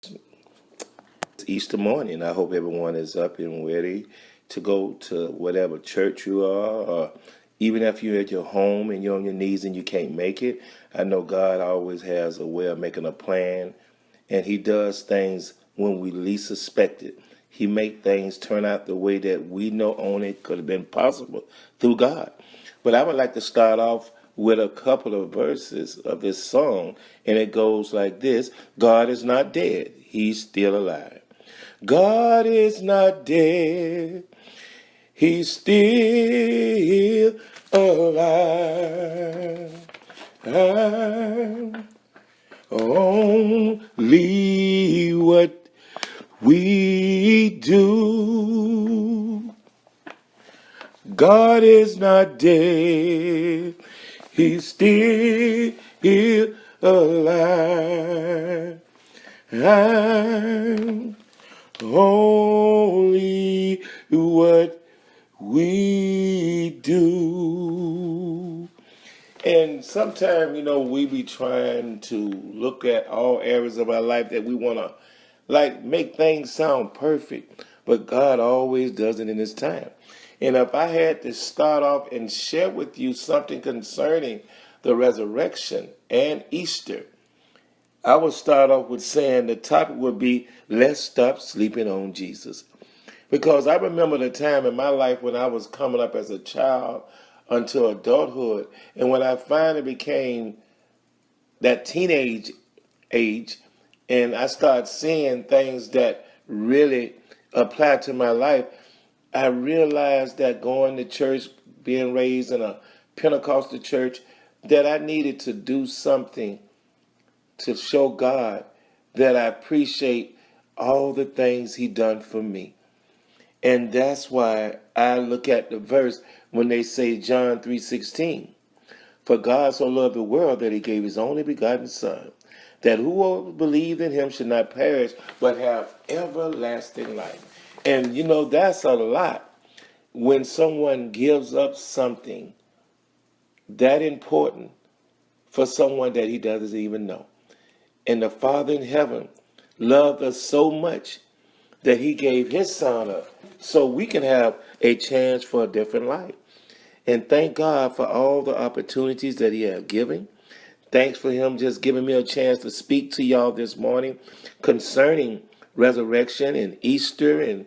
It's Easter morning. I hope everyone is up and ready to go to whatever church you are, or even if you're at your home and you're on your knees and you can't make it. I know God always has a way of making a plan, and He does things when we least suspect it. He make things turn out the way that we know only could have been possible through God. But I would like to start off with a couple of verses of this song, and it goes like this: God is not dead, He's still alive. God is not dead, He's still alive. Only what we do. God is not dead, He's still alive. Only what we do. And sometimes, we be trying to look at all areas of our life that we want to, like, make things sound perfect. But God always does it in His time. And if I had to start off and share with you something concerning the resurrection and Easter, I would start off with saying the topic would be, let's stop sleeping on Jesus. Because I remember the time in my life when I was coming up as a child until adulthood, and when I finally became that teenage age, and I started seeing things that really applied to my life, I realized that going to church, being raised in a Pentecostal church, that I needed to do something to show God that I appreciate all the things He done for me. And that's why I look at the verse when they say John 3:16. For God so loved the world that He gave His only begotten Son, that whoever believes in Him should not perish, but have everlasting life. And that's a lot when someone gives up something that important for someone that he doesn't even know. And the Father in heaven loved us so much that He gave His Son up so we can have a chance for a different life. And thank God for all the opportunities that He has given. Thanks for Him just giving me a chance to speak to y'all this morning concerning resurrection and Easter and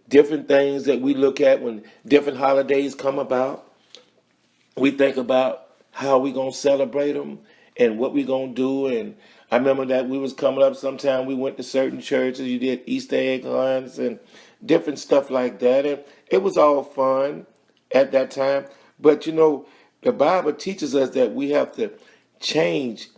different things that we look at when different holidays come about. We think about how we going to celebrate them and what we going to do. And I remember that we was coming up sometime, we went to certain churches, you did Easter egg hunts and different stuff like that. And it was all fun at that time. But the Bible teaches us that we have to change.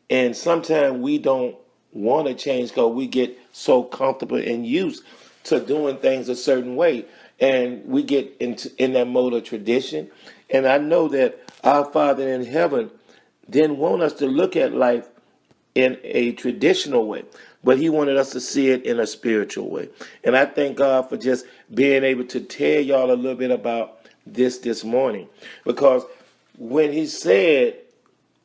And sometimes we don't want to change because we get so comfortable and used to doing things a certain way. And we get in that mode of tradition. And I know that our Father in heaven didn't want us to look at life in a traditional way, but He wanted us to see it in a spiritual way. And I thank God for just being able to tell y'all a little bit about this morning. Because when He said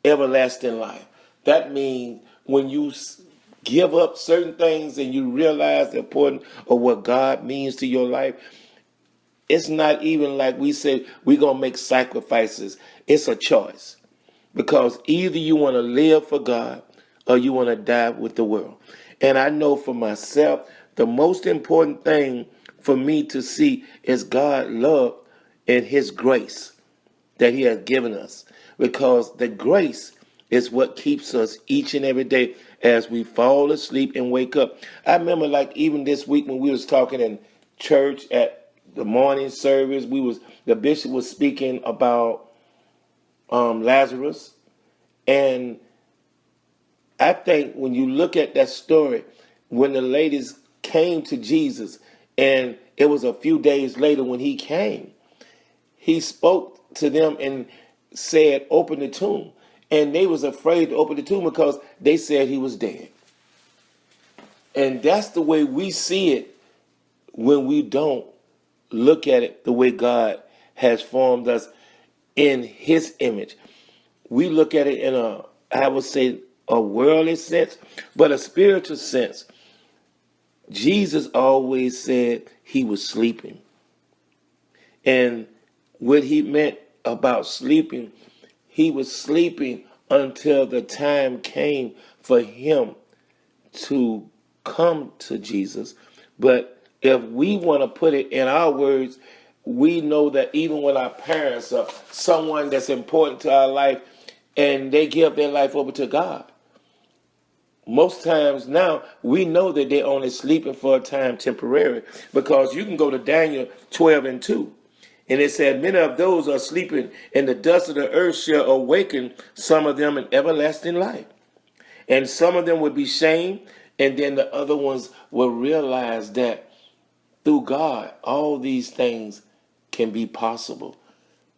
everlasting life, that means when you give up certain things and you realize the importance of what God means to your life, it's not even like we say we're going to make sacrifices. It's a choice. Because either you want to live for God or you want to die with the world. And I know for myself, the most important thing for me to see is God's love and His grace that He has given us. Because the grace is what keeps us each and every day as we fall asleep and wake up. I remember, like, even this week when we was talking in church at the morning service, the bishop was speaking about Lazarus. And I think when you look at that story, when the ladies came to Jesus, and it was a few days later when He came, He spoke to them and said, open the tomb. And they was afraid to open the tomb because they said He was dead. And that's the way we see it when we don't look at it the way God has formed us in His image. We look at it in I would say, a worldly sense, but a spiritual sense. Jesus always said he was sleeping. And what he meant about sleeping, he was sleeping until the time came for him to come to Jesus. But if we want to put it in our words, we know that even when our parents or someone that's important to our life and they give their life over to God, most times now we know that they're only sleeping for a time temporary, because you can go to Daniel 12:2. And it said, many of those are sleeping, and the dust of the earth shall awaken some of them in everlasting life. And some of them will be shamed, and then the other ones will realize that through God, all these things can be possible,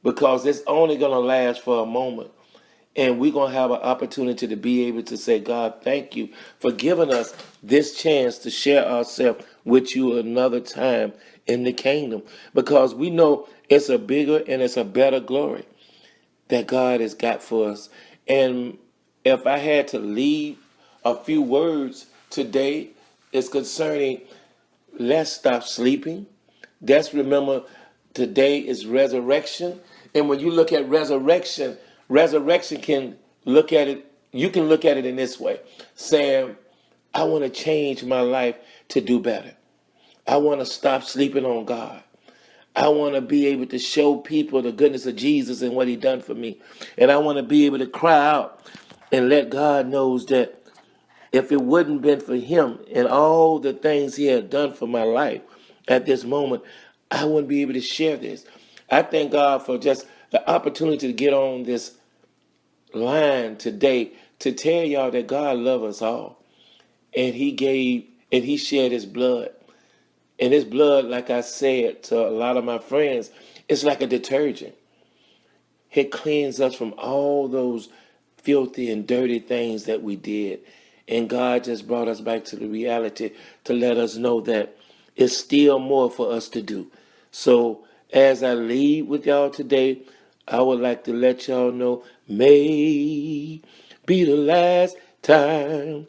because it's only going to last for a moment. And we're going to have an opportunity to be able to say, God, thank you for giving us this chance to share ourselves with you another time in the kingdom. Because we know it's a bigger and it's a better glory that God has got for us. And if I had to leave a few words today, it's concerning, let's stop sleeping. Let's remember today is resurrection. And when you look at resurrection, resurrection can look at it, you can look at it in this way, saying, I want to change my life to do better. I want to stop sleeping on God. I want to be able to show people the goodness of Jesus and what he done for me. And I want to be able to cry out and let God knows that if it wouldn't been for him and all the things he had done for my life at this moment, I wouldn't be able to share this. I thank God for just the opportunity to get on this line today to tell y'all that God loves us all. And he shed his blood. And his blood, like I said to a lot of my friends, it's like a detergent. It cleans us from all those filthy and dirty things that we did. And God just brought us back to the reality to let us know that it's still more for us to do. So as I leave with y'all today, I would like to let y'all know, may be the last time.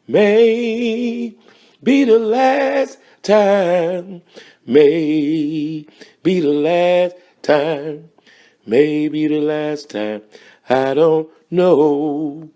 May be the last time. May be the last time. May be the last time. I don't know.